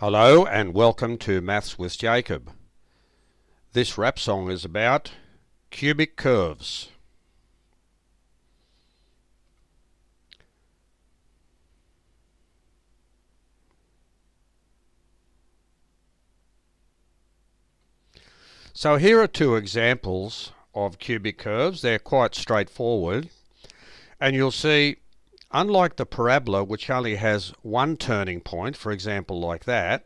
Hello and welcome to Maths with Jacob. This rap song is about cubic curves. So here are two examples of cubic curves. They're quite straightforward, and you'll see, unlike the parabola, which only has one turning point, for example like that,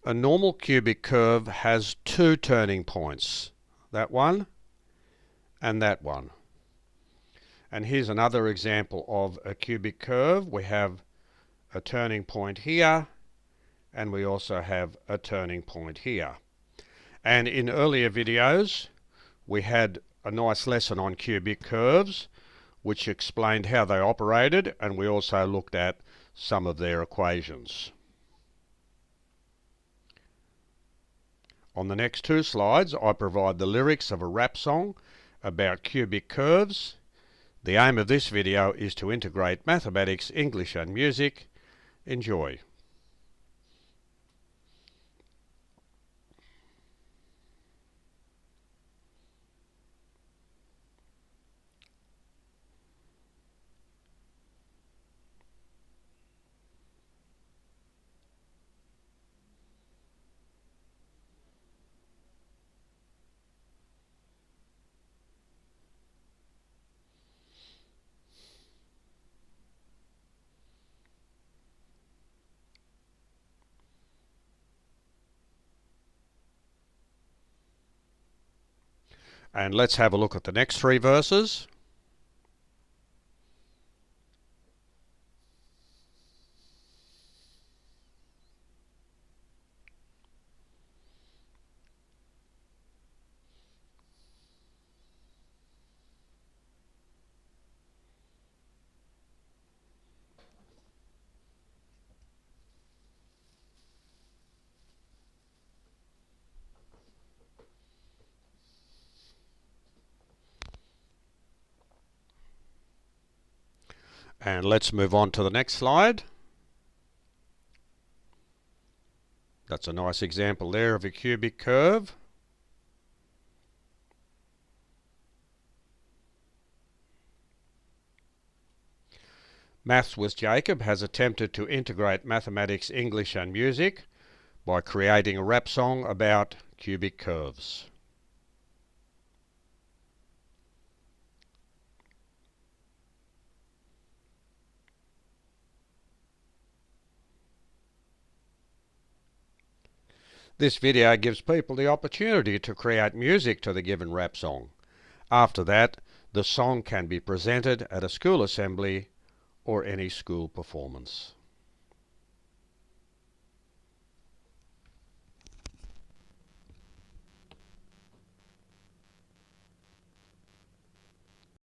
a normal cubic curve has two turning points, that one and that one. And here's another example of a cubic curve. We have a turning point here, and we also have a turning point here. And in earlier videos we had a nice lesson on cubic curves which explained how they operated, and we also looked at some of their equations. On the next two slides I provide the lyrics of a rap song about cubic curves. The aim of this video is to integrate mathematics, English and music. Enjoy. And let's have a look at the next three verses. And let's move on to the next slide. That's a nice example there of a cubic curve. Maths with Jacob has attempted to integrate mathematics, English and music by creating a rap song about cubic curves. This video gives people the opportunity to create music to the given rap song. After that, the song can be presented at a school assembly or any school performance.